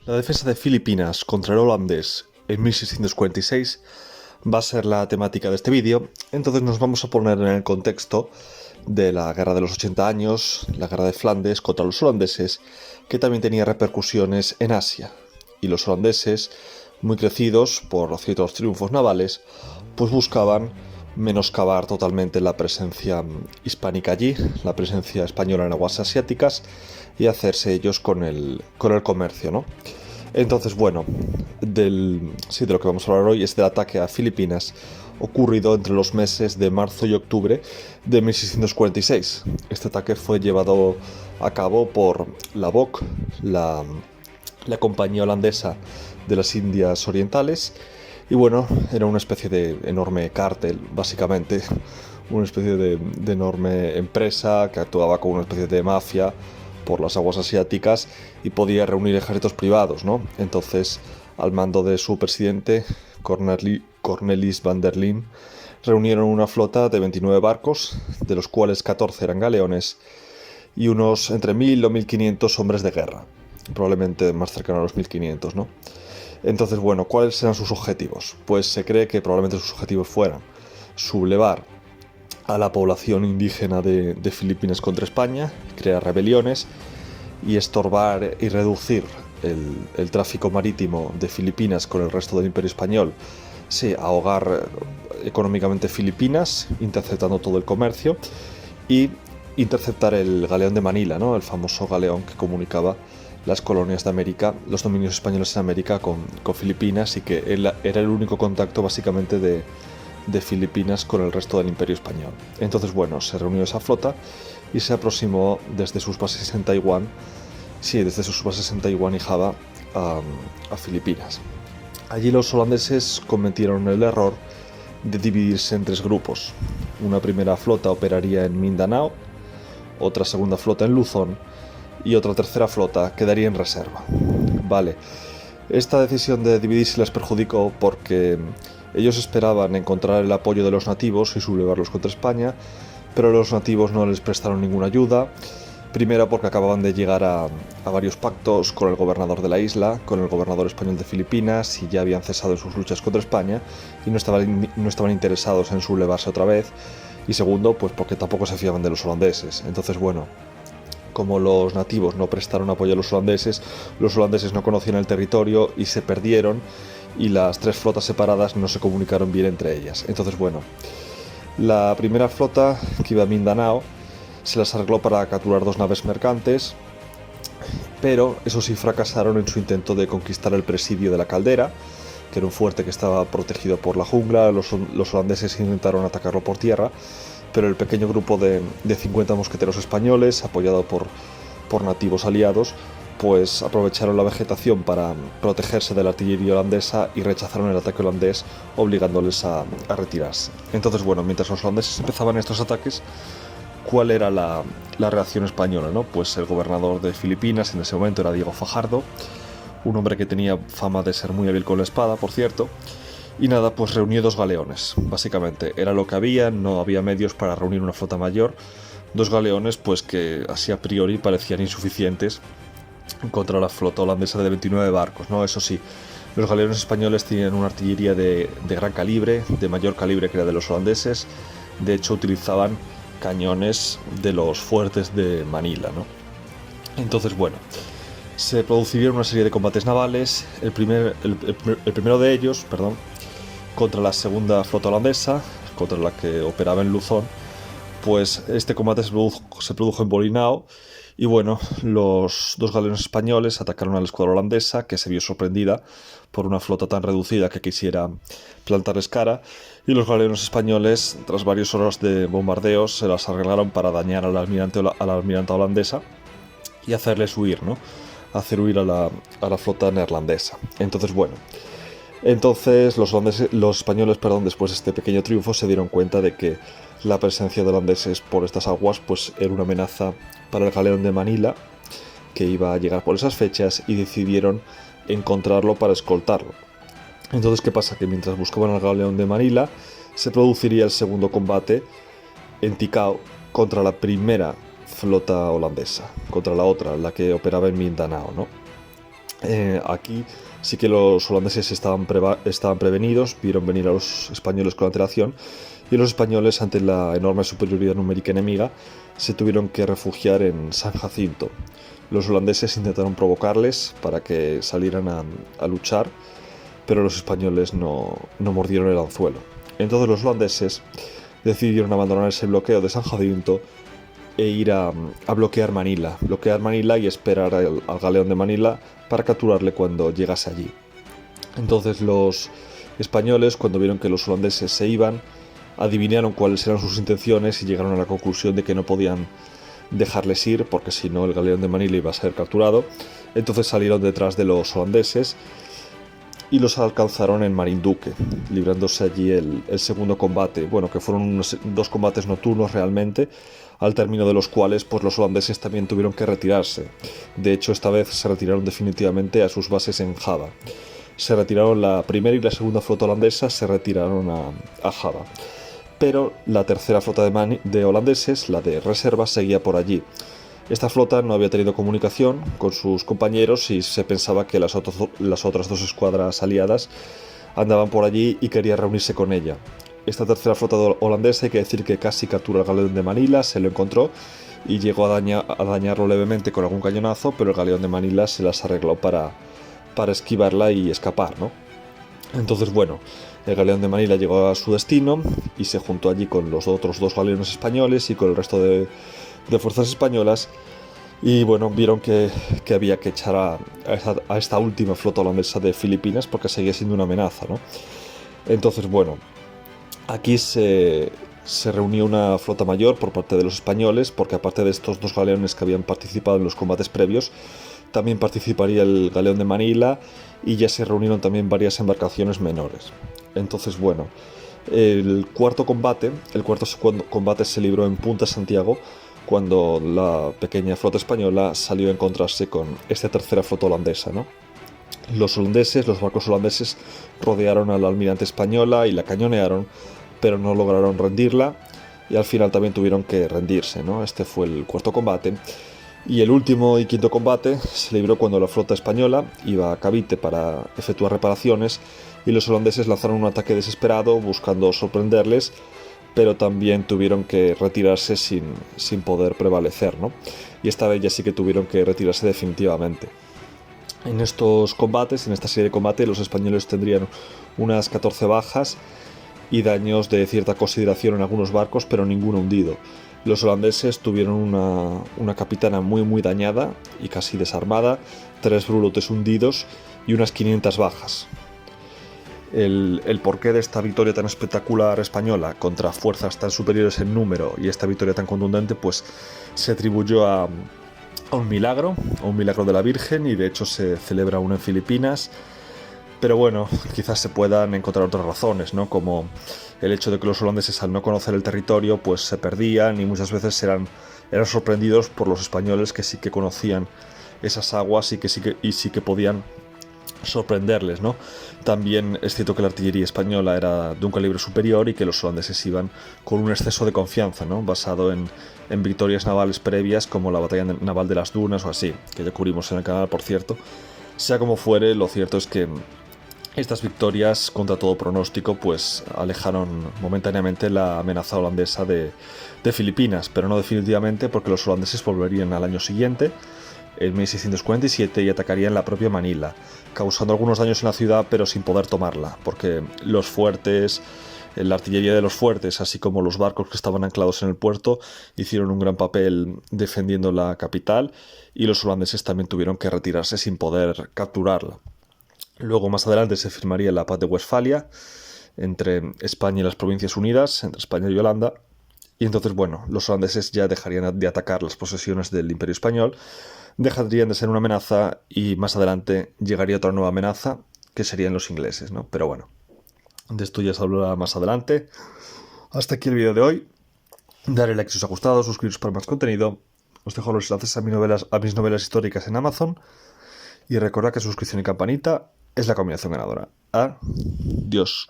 La defensa de Filipinas contra el holandés en 1646 va a ser la temática de este vídeo. Entonces nos vamos a poner en el contexto de la Guerra de los 80 años, la Guerra de Flandes contra los holandeses, que también tenía repercusiones en Asia. Y los holandeses, muy crecidos por ciertos triunfos navales, pues buscaban menoscabar totalmente la presencia hispánica allí, la presencia española en aguas asiáticas, y hacerse ellos con el comercio, ¿no? Entonces, bueno, de lo que vamos a hablar hoy es del ataque a Filipinas ocurrido entre los meses de marzo y octubre de 1646. Este ataque fue llevado a cabo por la BOC, la compañía holandesa de las Indias Orientales, y bueno, era una especie de enorme cártel, básicamente, una especie de enorme empresa que actuaba como una especie de mafia por las aguas asiáticas y podía reunir ejércitos privados, ¿no? Entonces, al mando de su presidente, Cornelis van der Linde, reunieron una flota de 29 barcos, de los cuales 14 eran galeones, y unos entre 1000 o 1500 hombres de guerra, probablemente más cercano a los 1500, ¿no? Entonces, bueno, ¿cuáles eran sus objetivos? Pues se cree que probablemente sus objetivos fueran sublevar a la población indígena de Filipinas contra España, crear rebeliones y estorbar y reducir el tráfico marítimo de Filipinas con el resto del Imperio Español. Sí, ahogar económicamente Filipinas, interceptando todo el comercio, y interceptar el galeón de Manila, ¿no? El famoso galeón que comunicaba las colonias de América, los dominios españoles en América con Filipinas, y que era el único contacto básicamente de Filipinas con el resto del Imperio Español. Entonces, bueno, se reunió esa flota y se aproximó desde sus bases en Taiwán, y Java a Filipinas. Allí los holandeses cometieron el error de dividirse en tres grupos. Una primera flota operaría en Mindanao, otra segunda flota en Luzón y otra tercera flota quedaría en reserva. Vale, esta decisión de dividirse les perjudicó porque ellos esperaban encontrar el apoyo de los nativos y sublevarlos contra España, pero los nativos no les prestaron ninguna ayuda. Primero porque acababan de llegar a varios pactos con el gobernador de la isla, con el gobernador español de Filipinas, y ya habían cesado en sus luchas contra España y no estaban interesados en sublevarse otra vez. Y segundo, pues porque tampoco se fiaban de los holandeses. Entonces, bueno, como los nativos no prestaron apoyo a los holandeses no conocían el territorio y se perdieron, y las tres flotas separadas no se comunicaron bien entre ellas. Entonces, bueno, la primera flota, que iba a Mindanao, se las arregló para capturar dos naves mercantes, pero eso sí fracasaron en su intento de conquistar el presidio de la Caldera, que era un fuerte que estaba protegido por la jungla. Los holandeses intentaron atacarlo por tierra, pero el pequeño grupo de 50 mosqueteros españoles, apoyado por nativos aliados, pues aprovecharon la vegetación para protegerse de la artillería holandesa y rechazaron el ataque holandés, obligándoles a retirarse. Entonces, bueno, mientras los holandeses empezaban estos ataques, ¿cuál era la reacción española, ¿no? Pues el gobernador de Filipinas en ese momento era Diego Fajardo, un hombre que tenía fama de ser muy hábil con la espada, por cierto. Y nada, pues reunió dos galeones, básicamente. Era lo que había, no había medios para reunir una flota mayor. Dos galeones, pues que así a priori parecían insuficientes contra la flota holandesa de 29 barcos, ¿no? Eso sí, los galeones españoles tenían una artillería de gran calibre, de mayor calibre que la de los holandeses. De hecho, utilizaban cañones de los fuertes de Manila, ¿no? Entonces, bueno, se producirían una serie de combates navales. El primero de ellos, contra la segunda flota holandesa, contra la que operaba en Luzón. Pues este combate se produjo en Bolinao, y bueno, los dos galeones españoles atacaron a la escuadra holandesa, que se vio sorprendida por una flota tan reducida que quisiera plantarles cara, y los galeones españoles, tras varias horas de bombardeos, se las arreglaron para dañar a la almiranta holandesa y hacerles huir, ¿no? Hacer huir a la flota neerlandesa. Entonces, bueno, los españoles, después de este pequeño triunfo, se dieron cuenta de que la presencia de holandeses por estas aguas pues era una amenaza para el galeón de Manila, que iba a llegar por esas fechas, y decidieron encontrarlo para escoltarlo. Entonces, ¿qué pasa? Que mientras buscaban al galeón de Manila, se produciría el segundo combate en Ticao contra la primera flota holandesa, contra la otra, la que operaba en Mindanao, ¿no? Aquí sí que los holandeses estaban prevenidos, vieron venir a los españoles con antelación, y los españoles, ante la enorme superioridad numérica enemiga, se tuvieron que refugiar en San Jacinto. Los holandeses intentaron provocarles para que salieran a luchar, pero los españoles no mordieron el anzuelo. Entonces los holandeses decidieron abandonar ese bloqueo de San Jacinto e ir a bloquear Manila y esperar al galeón de Manila para capturarle cuando llegase allí. Entonces los españoles, cuando vieron que los holandeses se iban, adivinaron cuáles eran sus intenciones y llegaron a la conclusión de que no podían dejarles ir porque si no el galeón de Manila iba a ser capturado. Entonces salieron detrás de los holandeses y los alcanzaron en Marinduque, librándose allí el segundo combate, bueno, que fueron dos combates nocturnos realmente, al término de los cuales pues los holandeses también tuvieron que retirarse. De hecho, esta vez se retiraron definitivamente a sus bases en Java. Se retiraron la primera y la segunda flota holandesa, se retiraron a Java. Pero la tercera flota de holandeses, la de reserva, seguía por allí. Esta flota no había tenido comunicación con sus compañeros y se pensaba que las otras dos escuadras aliadas andaban por allí y quería reunirse con ella. Esta tercera flota holandesa, hay que decir que casi captura el galeón de Manila, se lo encontró y llegó a dañarlo levemente con algún cañonazo, pero el galeón de Manila se las arregló para esquivarla y escapar, ¿no? Entonces, bueno, el galeón de Manila llegó a su destino y se juntó allí con los otros dos galeones españoles y con el resto de fuerzas españolas, y bueno, vieron que había que echar a esta última flota holandesa de Filipinas porque seguía siendo una amenaza, ¿no? Entonces, bueno, aquí se reunió una flota mayor por parte de los españoles, porque aparte de estos dos galeones que habían participado en los combates previos, también participaría el galeón de Manila y ya se reunieron también varias embarcaciones menores. Entonces, bueno, el cuarto combate se libró en Punta Santiago, cuando la pequeña flota española salió a encontrarse con esta tercera flota holandesa, ¿no? Los barcos holandeses rodearon a la almirante española y la cañonearon, pero no lograron rendirla y al final también tuvieron que rendirse, ¿no? Este fue el cuarto combate. Y el último y quinto combate se libró cuando la flota española iba a Cavite para efectuar reparaciones y los holandeses lanzaron un ataque desesperado buscando sorprenderles, pero también tuvieron que retirarse sin poder prevalecer, ¿no? Y esta vez ya sí que tuvieron que retirarse definitivamente. En estos combates, en esta serie de combate, los españoles tendrían unas 14 bajas y daños de cierta consideración en algunos barcos, pero ninguno hundido. Los holandeses tuvieron una capitana muy dañada y casi desarmada, 3 brulotes hundidos y unas 500 bajas. El porqué de esta victoria tan espectacular española contra fuerzas tan superiores en número y esta victoria tan contundente, pues se atribuyó a un milagro de la Virgen, y de hecho se celebra aún en Filipinas. Pero bueno, quizás se puedan encontrar otras razones, ¿no? Como el hecho de que los holandeses, al no conocer el territorio, pues se perdían y muchas veces eran sorprendidos por los españoles, que sí que conocían esas aguas y sí que podían sorprenderles, ¿no? También es cierto que la artillería española era de un calibre superior y que los holandeses iban con un exceso de confianza, ¿no? Basado en victorias navales previas, como la batalla naval de las Dunas o así, que ya cubrimos en el canal, por cierto. Sea como fuere, lo cierto es que estas victorias, contra todo pronóstico, pues alejaron momentáneamente la amenaza holandesa de Filipinas, pero no definitivamente, porque los holandeses volverían al año siguiente, en 1647, y atacarían la propia Manila, causando algunos daños en la ciudad, pero sin poder tomarla, porque los fuertes, la artillería de los fuertes, así como los barcos que estaban anclados en el puerto, hicieron un gran papel defendiendo la capital, y los holandeses también tuvieron que retirarse sin poder capturarla. Luego, más adelante, se firmaría la Paz de Westfalia entre España y las Provincias Unidas, entre España y Holanda, y entonces, bueno, los holandeses ya dejarían de atacar las posesiones del Imperio Español, dejarían de ser una amenaza, y más adelante llegaría otra nueva amenaza, que serían los ingleses, ¿no? Pero bueno, de esto ya se hablará más adelante. Hasta aquí el vídeo de hoy. Darle like si os ha gustado, suscribiros para más contenido. Os dejo los enlaces a mis novelas históricas en Amazon. Y recordad que suscripción y campanita es la combinación ganadora. Adiós.